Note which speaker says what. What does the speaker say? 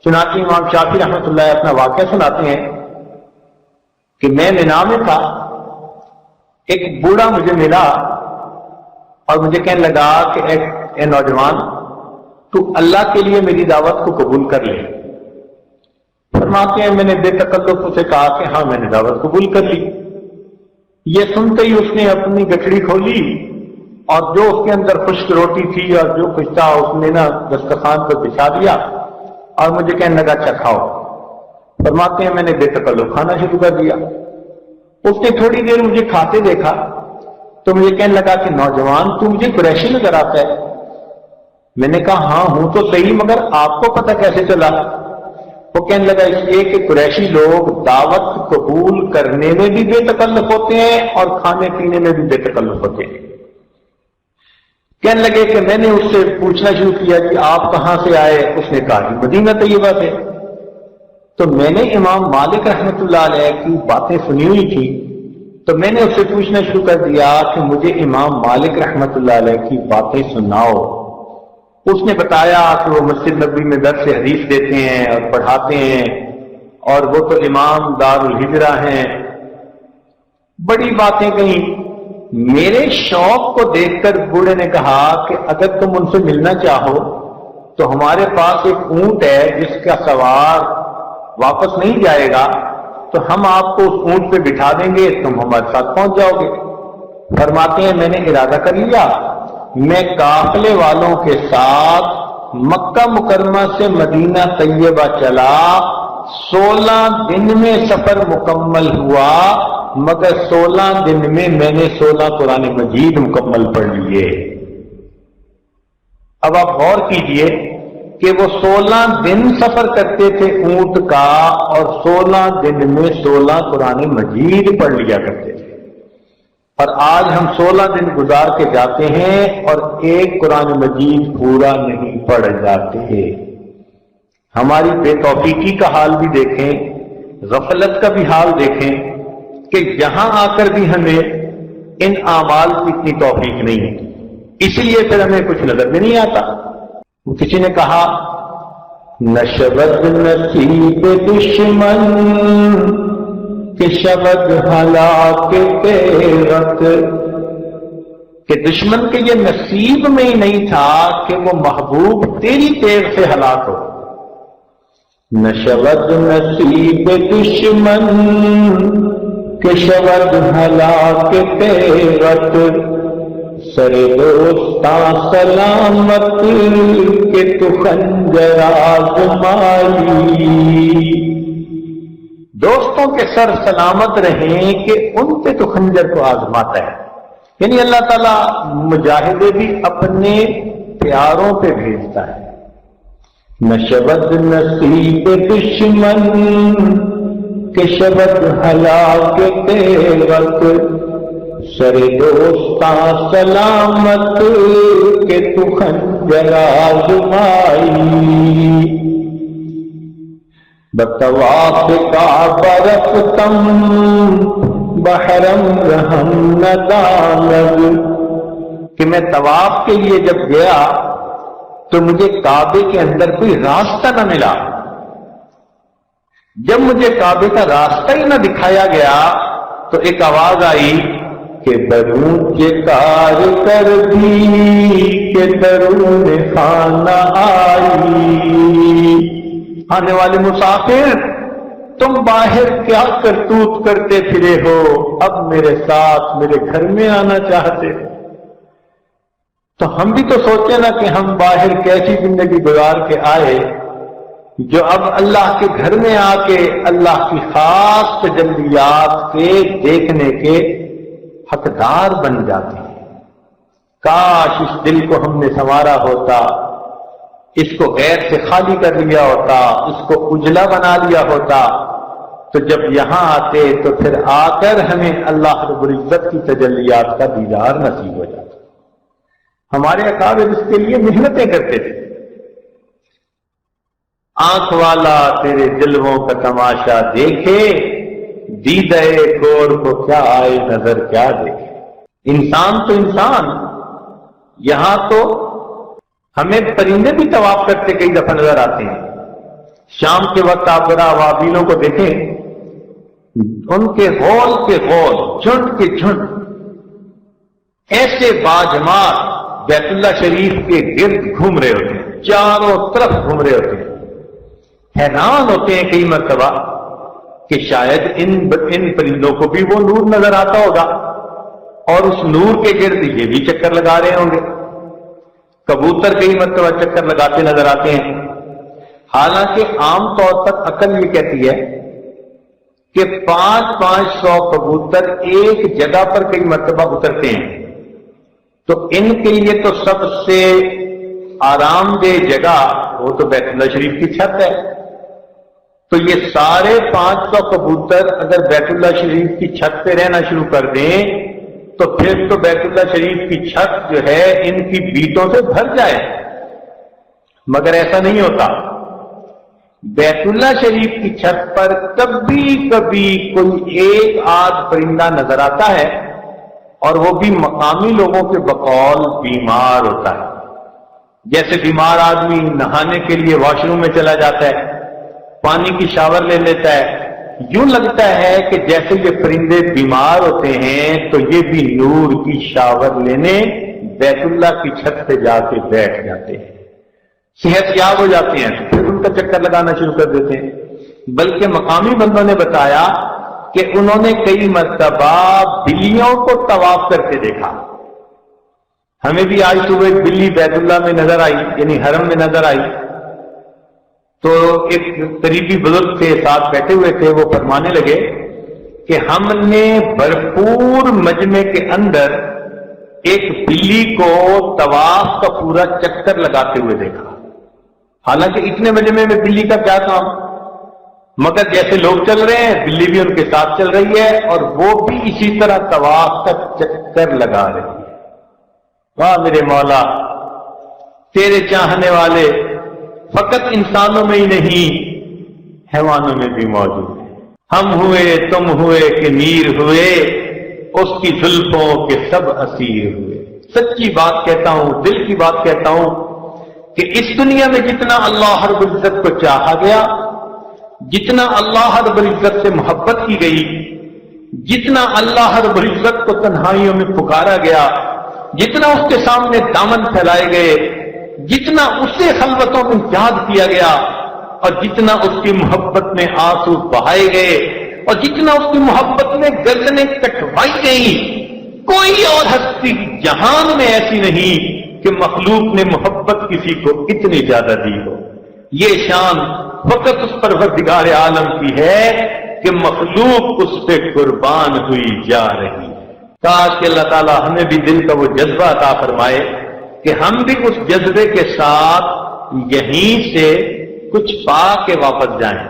Speaker 1: چنانچہ امام شافعی رحمۃ اللہ اپنا واقعہ سناتے ہیں کہ میں مینا میں تھا، ایک بوڑھا مجھے ملا اور مجھے کہنے لگا کہ اے نوجوان، تو اللہ کے لیے میری دعوت کو قبول کر لے۔ فرماتے ہیں میں نے بے تکلف اسے کہا کہ ہاں میں نے دعوت قبول کر لی۔ یہ سنتے ہی اس نے اپنی گٹھڑی کھولی اور جو اس کے اندر خشک روٹی تھی اور جو کچھ تھا اس نے دسترخوان پر بچھا دیا اور مجھے کہنے لگا اچھا کھاؤ۔ فرماتے ہیں میں نے بے تکلف کھانا شروع کر دیا۔ اس نے تھوڑی دیر مجھے کھاتے دیکھا تو مجھے کہنے لگا کہ نوجوان تو مجھے قریشی نظر آتا ہے۔ میں نے کہا ہاں ہوں تو صحیح، مگر آپ کو پتہ کیسے چلا؟ وہ کہنے لگا اس لیے کہ قریشی لوگ دعوت قبول کرنے میں بھی بے تکلف ہوتے ہیں اور کھانے پینے میں بھی بے تکلف ہوتے ہیں۔ کہنے لگے کہ میں نے اس سے پوچھنا شروع کیا کہ آپ کہاں سے آئے؟ اس نے کہا کہ مدینہ طیبہ سے۔ تو میں نے امام مالک رحمۃ اللہ علیہ کی باتیں سنی ہوئی تھی، تو میں نے اس سے پوچھنا شروع کر دیا کہ مجھے امام مالک رحمۃ اللہ علیہ کی باتیں سناؤ۔ اس نے بتایا کہ وہ مسجد نبوی میں درس حدیث دیتے ہیں اور پڑھاتے ہیں اور وہ تو امام دار الہجرہ ہیں، بڑی باتیں کہیں۔ میرے شوق کو دیکھ کر بوڑھے نے کہا کہ اگر تم ان سے ملنا چاہو تو ہمارے پاس ایک اونٹ ہے جس کا سوار واپس نہیں جائے گا، تو ہم آپ کو اس اونٹ پہ بٹھا دیں گے، تم ہمارے ساتھ پہنچ جاؤ گے۔ فرماتے ہیں میں نے ارادہ کر لیا، میں قافلے والوں کے ساتھ مکہ مکرمہ سے مدینہ طیبہ چلا، 16 دن میں سفر مکمل ہوا، مگر 16 دن میں نے 16 قرآن مجید مکمل پڑھ لیے۔ اب آپ غور کیجئے کہ وہ 16 دن سفر کرتے تھے اونٹ کا اور 16 دن میں 16 قرآن مجید پڑھ لیا کرتے تھے، اور آج ہم 16 دن گزار کے جاتے ہیں اور ایک قرآن مجید پورا نہیں پڑھ جاتے۔ ہماری بے توفیقی کا حال بھی دیکھیں، غفلت کا بھی حال دیکھیں کہ یہاں آ کر بھی ہمیں ان اعمال کی اتنی توفیق نہیں ہے، اس لیے پھر ہمیں کچھ نظر بھی نہیں آتا۔ کسی نے کہا نشبت نصیب دشمن کہ شبد ہلاک تیرت، کہ دشمن کے یہ نصیب میں ہی نہیں تھا کہ وہ محبوب تیری تیر سے ہلاک ہو۔ نشبت نصیب دشمن کہ شبد ہلاک تیرت، سر دوستاں سلامت کہ تو خنجر آزمائی، دوستوں کے سر سلامت رہیں کہ ان پہ تو خنجر کو آزماتا ہے۔ یعنی اللہ تعالیٰ مجاہدے بھی اپنے پیاروں پہ بھیجتا ہے۔ نشبت نصیب دشمن کہ شبد ہلاک تیرت، سر دوستاں سلامت کہ تو خنجر آزمائی، بطواف کعبہ رفتم بحرم رحم ندانگ، کہ میں طواف کے لیے جب گیا تو مجھے کعبے کے اندر کوئی راستہ نہ ملا۔ جب مجھے کعبے کا راستہ ہی نہ دکھایا گیا تو ایک آواز آئی کہ درون کے کار کر دی کہ درون خانہ آئی، آنے والے مسافر تم باہر کیا کرتوت کرتے پھرے ہو، اب میرے ساتھ میرے گھر میں آنا چاہتے ہو۔ تو ہم بھی تو سوچیں نا کہ ہم باہر کیسی زندگی گزار کے آئے جو اب اللہ کے گھر میں آ کے اللہ کی خاص تجلیات کے دیکھنے کے حقدار بن جاتے ہیں۔ کاش اس دل کو ہم نے سنوارا ہوتا، اس کو غیر سے خالی کر لیا ہوتا، اس کو اجلا بنا لیا ہوتا، تو جب یہاں آتے تو پھر آ کر ہمیں اللہ رب العزت کی تجلیات کا دیدار نصیب ہو جاتا۔ ہمارے اکابر اس کے لیے محنتیں کرتے تھے۔ آنکھ والا تیرے جلووں کا تماشا دیکھے، دیدہ کور کو کیا آئے نظر کیا دیکھے۔ انسان تو انسان، یہاں تو ہمیں پرندے بھی طواف کرتے کئی دفعہ نظر آتے ہیں، شام کے وقت آپ ذرا وابیلوں کو دیکھیں، ان کے غول کے غول، جھنڈ کے جھنڈ ایسے باجماعت بیت اللہ شریف کے گرد گھوم رہے ہوتے ہیں، چاروں طرف گھوم رہے ہوتے ہیں۔ حیران ہوتے ہیں کئی مرتبہ کہ شاید ان پرندوں کو بھی وہ نور نظر آتا ہوگا اور اس نور کے گرد یہ بھی چکر لگا رہے ہوں گے۔ کبوتر کئی مرتبہ چکر لگاتے نظر آتے ہیں، حالانکہ عام طور پر عقل یہ کہتی ہے کہ 500 کبوتر ایک جگہ پر کئی مرتبہ اترتے ہیں، تو ان کے لیے تو سب سے آرام دہ جگہ وہ تو بیت اللہ شریف کی چھت ہے۔ تو یہ سارے 500 کبوتر اگر بیت اللہ شریف کی چھت پہ رہنا شروع کر دیں تو پھر تو بیت اللہ شریف کی چھت جو ہے ان کی بیٹوں سے بھر جائے، مگر ایسا نہیں ہوتا۔ بیت اللہ شریف کی چھت پر کبھی کبھی کوئی ایک آدھ پرندہ نظر آتا ہے، اور وہ بھی مقامی لوگوں کے بقول بیمار ہوتا ہے۔ جیسے بیمار آدمی نہانے کے لیے واش روم میں چلا جاتا ہے، پانی کی شاور لے لیتا ہے، یوں لگتا ہے کہ جیسے یہ پرندے بیمار ہوتے ہیں تو یہ بھی نور کی شاور لینے بیت اللہ کی چھت پہ جا کے بیٹھ جاتے ہیں، صحت یاب ہو جاتے ہیں، پھر ان کا چکر لگانا شروع کر دیتے ہیں۔ بلکہ مقامی بندوں نے بتایا کہ انہوں نے کئی مرتبہ بلیوں کو طواف کرتے دیکھا۔ ہمیں بھی آج صبح ایک بلی بیت اللہ میں نظر آئی، یعنی حرم میں نظر آئی، تو ایک قریبی بزرگ تھے ساتھ بیٹھے ہوئے تھے، وہ فرمانے لگے کہ ہم نے بھرپور مجمع کے اندر ایک بلی کو طواف کا پورا چکر لگاتے ہوئے دیکھا۔ حالانکہ اتنے مجمع میں بلی کا کیا کام، مگر جیسے لوگ چل رہے ہیں بلی بھی ان کے ساتھ چل رہی ہے، اور وہ بھی اسی طرح طواف کا چکر لگا رہی ہے۔ واہ میرے مولا، تیرے چاہنے والے فقط انسانوں میں ہی نہیں حیوانوں میں بھی موجود ہیں۔ ہم ہوئے تم ہوئے کہ میر ہوئے، اس کی زلفوں کے سب اسیر ہوئے۔ سچی بات کہتا ہوں، دل کی بات کہتا ہوں کہ اس دنیا میں جتنا اللہ رب العزت کو چاہا گیا، جتنا اللہ رب العزت سے محبت کی گئی، جتنا اللہ رب العزت کو تنہائیوں میں پکارا گیا، جتنا اس کے سامنے دامن پھیلائے گئے، جتنا اسے خلوتوں میں یاد کیا گیا، اور جتنا اس کی محبت میں آنسو بہائے گئے، اور جتنا اس کی محبت میں گردنیں کٹوائی گئیں، کوئی اور ہستی جہان میں ایسی نہیں کہ مخلوق نے محبت کسی کو اتنی زیادہ دی ہو۔ یہ شان فقط اس پروردگار عالم کی ہے کہ مخلوق اس پہ قربان ہوئی جا رہی ہے۔ کاش کہ اللہ تعالیٰ ہمیں بھی دل کا وہ جذبہ عطا فرمائے کہ ہم بھی اس جذبے کے ساتھ یہیں سے کچھ پا کے واپس جائیں۔